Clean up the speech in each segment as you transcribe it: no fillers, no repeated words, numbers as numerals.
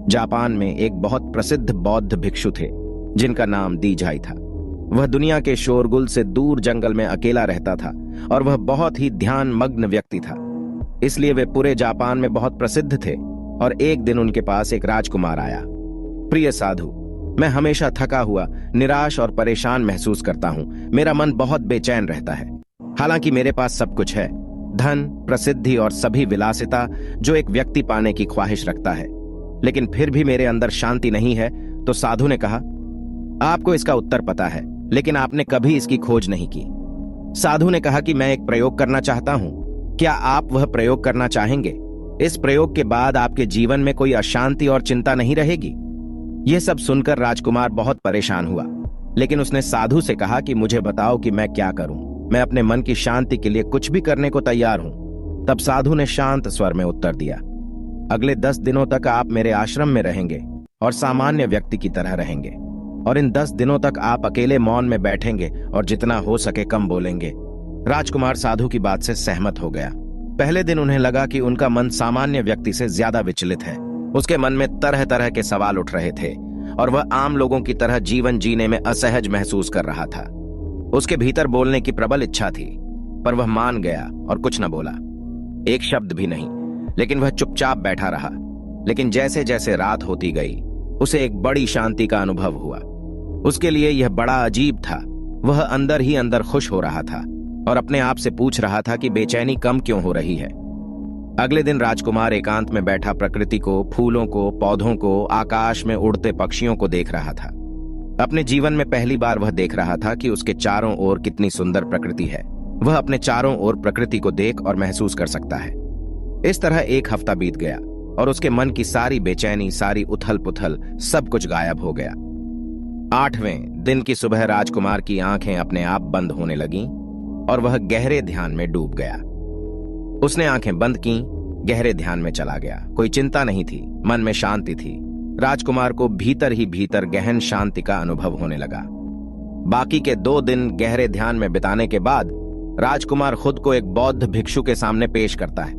Japan में एक बहुत प्रसिद्ध बौद्ध भिक्षु थे जिनका नाम दीझाई था। वह दुनिया के शोरगुल से दूर जंगल में अकेला रहता था और वह बहुत ही ध्यान मग्न व्यक्ति था। इसलिए वे पूरे जापान में बहुत प्रसिद्ध थे। और एक दिन उनके पास एक राजकुमार आया। प्रिय साधु, मैं हमेशा थका हुआ, निराश और परेशान महसूस करता हूं। मेरा मन बहुत बेचैन रहता है। हालांकि मेरे पास सब कुछ है, धन, प्रसिद्धि और सभी विलासिता जो एक व्यक्ति पाने की ख्वाहिश रखता है, लेकिन फिर भी मेरे अंदर शांति नहीं है। तो साधु ने कहा, आपको इसका उत्तर पता है, लेकिन आपने कभी इसकी खोज नहीं की। साधु ने कहा कि मैं एक प्रयोग करना चाहता हूं। क्या आप वह प्रयोग करना चाहेंगे? इस प्रयोग के बाद आपके जीवन में कोई अशांति और चिंता नहीं रहेगी। यह सब सुनकर राजकुमार बहुत परेशान हुआ, लेकिन उसने साधु से कहा कि मुझे बताओ कि मैं क्या करूं। मैं अपने मन की शांति के लिए कुछ भी करने को तैयार हूं। तब साधु ने शांत स्वर में उत्तर दिया, अगले 10 दिनों तक आप मेरे आश्रम में रहेंगे और सामान्य व्यक्ति की तरह रहेंगे। और इन 10 दिनों तक आप अकेले मौन में बैठेंगे और जितना हो सके कम बोलेंगे। राजकुमार साधु की बात से सहमत हो गया। पहले दिन उन्हें लगा कि उनका मन सामान्य व्यक्ति से ज्यादा विचलित है। उसके मन में तरह तरह के सवाल उठ रहे थे और वह आम लोगों की तरह जीवन जीने में असहज महसूस कर रहा था। उसके भीतर बोलने की प्रबल इच्छा थी, पर वह मान गया और कुछ न बोला, एक शब्द भी नहीं। लेकिन वह चुपचाप बैठा रहा। लेकिन जैसे जैसे रात होती गई, उसे एक बड़ी शांति का अनुभव हुआ। उसके लिए यह बड़ा अजीब था। वह अंदर ही अंदर खुश हो रहा था और अपने आप से पूछ रहा था कि बेचैनी कम क्यों हो रही है। अगले दिन राजकुमार एकांत में बैठा प्रकृति को, फूलों को, पौधों को, आकाश में उड़ते पक्षियों को देख रहा था। अपने जीवन में पहली बार वह देख रहा था कि उसके चारों ओर कितनी सुंदर प्रकृति है। वह अपने चारों ओर प्रकृति को देख और महसूस कर सकता है। इस तरह एक हफ्ता बीत गया और उसके मन की सारी बेचैनी, सारी उथल पुथल, सब कुछ गायब हो गया। 8वें दिन की सुबह राजकुमार की आंखें अपने आप बंद होने लगीं और वह गहरे ध्यान में डूब गया। उसने आंखें बंद की, गहरे ध्यान में चला गया। कोई चिंता नहीं थी, मन में शांति थी। राजकुमार को भीतर ही भीतर गहन शांति का अनुभव होने लगा। बाकी के 2 दिन गहरे ध्यान में बिताने के बाद राजकुमार खुद को एक बौद्ध भिक्षु के सामने पेश करता है।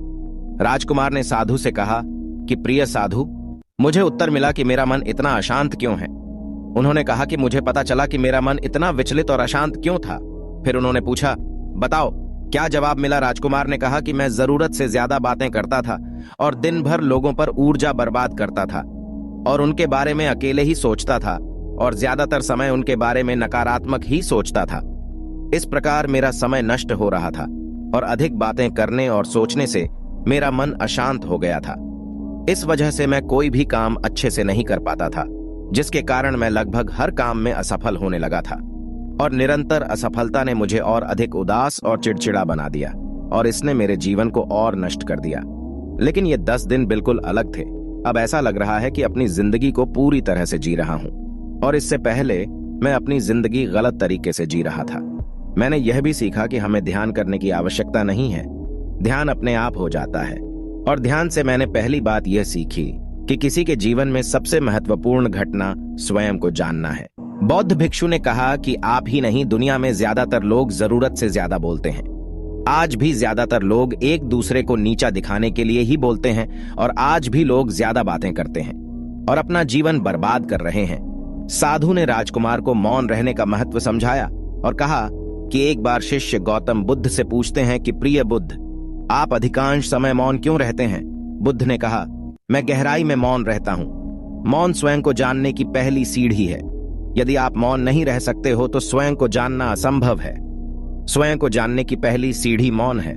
राजकुमार ने साधु से कहा कि प्रिय साधु, मुझे उत्तर मिला कि मेरा मन इतना अशांत क्यों है। उन्होंने कहा कि मुझे पता चला कि मेरा मन इतना विचलित और अशांत क्यों था। फिर उन्होंने पूछा, बताओ क्या जवाब मिला। राजकुमार ने कहा कि मैं जरूरत से ज्यादा बातें करता था और दिन भर लोगों पर ऊर्जा बर्बाद करता था और उनके बारे में अकेले ही सोचता था और ज्यादातर समय उनके बारे में नकारात्मक ही सोचता था। इस प्रकार मेरा समय नष्ट हो रहा था और अधिक बातें करने और सोचने से मेरा मन अशांत हो गया था। इस वजह से मैं कोई भी काम अच्छे से नहीं कर पाता था, जिसके कारण मैं लगभग हर काम में असफल होने लगा था। और निरंतर असफलता ने मुझे और अधिक उदास और चिड़चिड़ा बना दिया और इसने मेरे जीवन को और नष्ट कर दिया। लेकिन ये 10 दिन बिल्कुल अलग थे। अब ऐसा लग रहा है कि अपनी जिंदगी को पूरी तरह से जी रहा हूं और इससे पहले मैं अपनी जिंदगी गलत तरीके से जी रहा था। मैंने यह भी सीखा कि हमें ध्यान करने की आवश्यकता नहीं है, ध्यान अपने आप हो जाता है। और ध्यान से मैंने पहली बात यह सीखी कि किसी के जीवन में सबसे महत्वपूर्ण घटना स्वयं को जानना है। बौद्ध भिक्षु ने कहा कि आप ही नहीं, दुनिया में ज्यादातर लोग जरूरत से ज्यादा बोलते हैं। आज भी ज्यादातर लोग एक दूसरे को नीचा दिखाने के लिए ही बोलते हैं और आज भी लोग ज्यादा बातें करते हैं और अपना जीवन बर्बाद कर रहे हैं। साधु ने राजकुमार को मौन रहने का महत्व समझाया और कहा कि एक बार शिष्य गौतम बुद्ध से पूछते हैं कि प्रिय बुद्ध, आप अधिकांश समय मौन क्यों रहते हैं? बुद्ध ने कहा, मैं गहराई में मौन रहता हूं। मौन स्वयं को जानने की पहली सीढ़ी है। यदि आप मौन नहीं रह सकते हो तो स्वयं को जानना असंभव है। स्वयं को जानने की पहली सीढ़ी मौन है।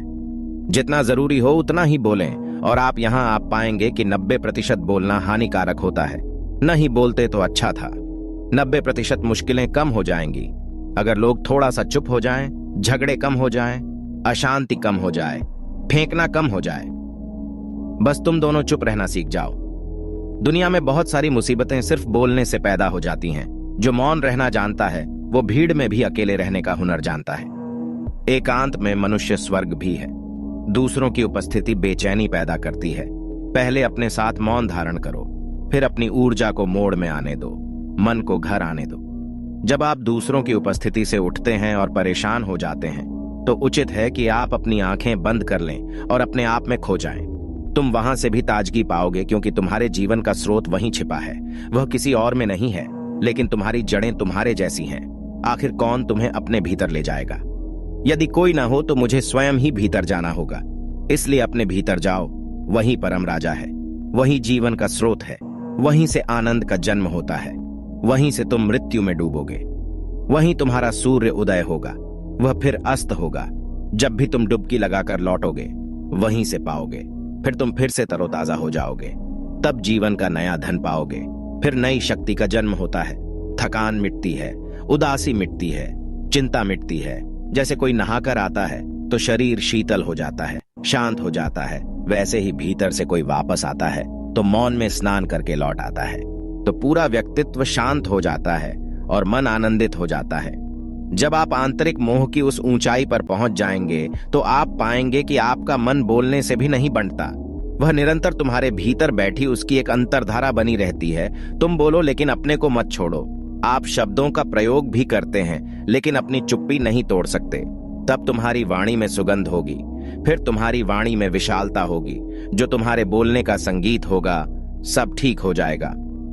जितना जरूरी हो उतना ही बोलें और आप पाएंगे कि 90% बोलना हानिकारक होता है। नहीं बोलते तो अच्छा था। 90% मुश्किलें कम हो जाएंगी अगर लोग थोड़ा सा चुप हो जाएं, झगड़े कम हो जाएं, अशांति कम हो जाए, फेंकना कम हो जाए। बस तुम दोनों चुप रहना सीख जाओ। दुनिया में बहुत सारी मुसीबतें सिर्फ बोलने से पैदा हो जाती हैं। जो मौन रहना जानता है वो भीड़ में भी अकेले रहने का हुनर जानता है। एकांत में मनुष्य स्वर्ग भी है। दूसरों की उपस्थिति बेचैनी पैदा करती है। पहले अपने साथ मौन धारण करो, फिर अपनी ऊर्जा को मोड़ में आने दो, मन को घर आने दो। जब आप दूसरों की उपस्थिति से उठते हैं और परेशान हो जाते हैं तो उचित है कि आप अपनी आंखें बंद कर लें और अपने आप में खो जाएं। तुम वहां से भी ताजगी पाओगे, क्योंकि तुम्हारे जीवन का स्रोत वहीं छिपा है। वह किसी और में नहीं है, लेकिन तुम्हारी जड़ें तुम्हारे जैसी हैं। आखिर कौन तुम्हें अपने भीतर ले जाएगा? यदि कोई ना हो तो मुझे स्वयं ही भीतर जाना होगा। इसलिए अपने भीतर जाओ, वही परम राजा है, वही जीवन का स्रोत है, वहीं से आनंद का जन्म होता है, वहीं से तुम मृत्यु में डूबोगे, वहीं तुम्हारा सूर्य उदय होगा, वह फिर अस्त होगा। जब भी तुम डुबकी लगाकर लौटोगे, वहीं से पाओगे। फिर तुम फिर से तरोताजा हो जाओगे। तब जीवन का नया धन पाओगे। फिर नई शक्ति का जन्म होता है। थकान मिटती है, उदासी मिटती है, चिंता मिटती है। जैसे कोई नहाकर आता है तो शरीर शीतल हो जाता है, शांत हो जाता है, वैसे ही भीतर से कोई वापस आता है तो मौन में स्नान करके लौट आता है, तो पूरा व्यक्तित्व शांत हो जाता है और मन आनंदित हो जाता है। जब आप आंतरिक मोह की उस ऊंचाई पर पहुंच जाएंगे तो आप पाएंगे कि आपका मन बोलने से भी नहीं बनता। वह निरंतर तुम्हारे भीतर बैठी उसकी एक अंतर्धारा बनी रहती है। तुम बोलो लेकिन अपने को मत छोड़ो। आप शब्दों का प्रयोग भी करते हैं लेकिन अपनी चुप्पी नहीं तोड़ सकते। तब तुम्हारी वाणी में सुगंध होगी, फिर तुम्हारी वाणी में विशालता होगी, जो तुम्हारे बोलने का संगीत होगा। सब ठीक हो जाएगा।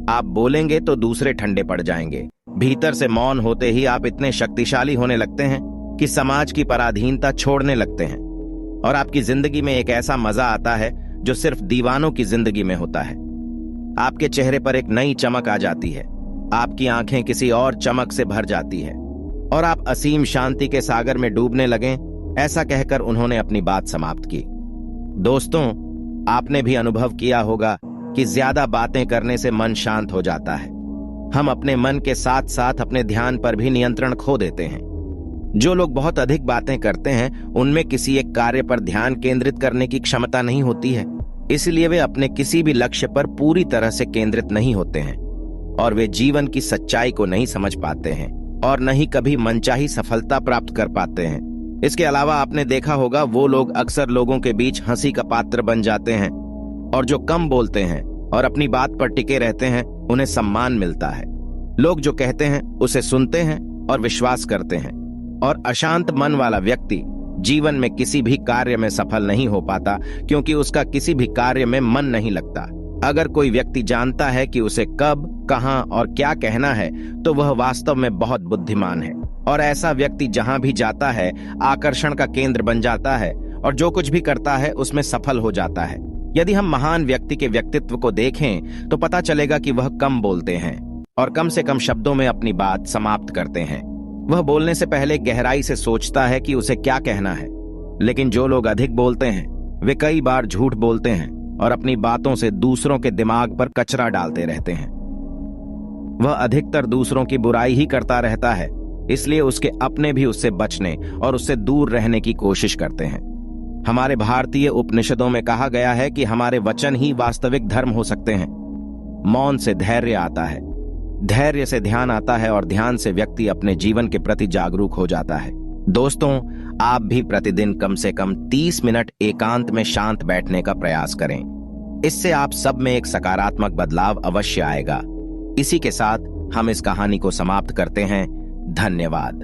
आप बोलेंगे तो दूसरे ठंडे पड़ जाएंगे। भीतर से मौन होते ही आप इतने शक्तिशाली होने लगते हैं कि समाज की पराधीनता छोड़ने लगते हैं, और आपकी जिंदगी में एक ऐसा मजा आता है जो सिर्फ दीवानों की जिंदगी में होता है। आपके चेहरे पर एक नई चमक आ जाती है, आपकी आंखें किसी और चमक से भर जाती है और आप असीम शांति के सागर में डूबने लगें। ऐसा कहकर उन्होंने अपनी बात समाप्त की। दोस्तों, आपने भी अनुभव किया होगा कि ज्यादा बातें करने से मन शांत हो जाता है। हम अपने मन के साथ साथ अपने ध्यान पर भी नियंत्रण खो देते हैं। जो लोग बहुत अधिक बातें करते हैं उनमें किसी एक कार्य पर ध्यान केंद्रित करने की क्षमता नहीं होती है, इसलिए वे अपने किसी भी लक्ष्य पर पूरी तरह से केंद्रित नहीं होते हैं और वे जीवन की सच्चाई को नहीं समझ पाते हैं और न ही कभी मनचाही सफलता प्राप्त कर पाते हैं। इसके अलावा आपने देखा होगा वो लोग अक्सर लोगों के बीच हंसी का पात्र बन जाते हैं, और जो कम बोलते हैं और अपनी बात पर टिके रहते हैं उन्हें सम्मान मिलता है। लोग जो कहते हैं उसे सुनते हैं और विश्वास करते हैं, और अशांत मन वाला व्यक्ति जीवन में किसी भी कार्य में सफल नहीं हो पाता, क्योंकि उसका किसी भी कार्य में मन नहीं लगता। अगर कोई व्यक्ति जानता है कि उसे कब, कहां और क्या कहना है तो वह वास्तव में बहुत बुद्धिमान है, और ऐसा व्यक्ति जहां भी जाता है आकर्षण का केंद्र बन जाता है और जो कुछ भी करता है उसमें सफल हो जाता है। यदि हम महान व्यक्ति के व्यक्तित्व को देखें तो पता चलेगा कि वह कम बोलते हैं और कम से कम शब्दों में अपनी बात समाप्त करते हैं। वह बोलने से पहले गहराई से सोचता है कि उसे क्या कहना है। लेकिन जो लोग अधिक बोलते हैं वे कई बार झूठ बोलते हैं और अपनी बातों से दूसरों के दिमाग पर कचरा डालते रहते हैं। वह अधिकतर दूसरों की बुराई ही करता रहता है, इसलिए उसके अपने भी उससे बचने और उससे दूर रहने की कोशिश करते हैं। हमारे भारतीय उपनिषदों में कहा गया है कि हमारे वचन ही वास्तविक धर्म हो सकते हैं। मौन से धैर्य आता है, धैर्य से ध्यान आता है और ध्यान से व्यक्ति अपने जीवन के प्रति जागरूक हो जाता है। दोस्तों, आप भी प्रतिदिन कम से कम 30 मिनट एकांत में शांत बैठने का प्रयास करें। इससे आप सब में एक सकारात्मक बदलाव अवश्य आएगा। इसी के साथ हम इस कहानी को समाप्त करते हैं। धन्यवाद।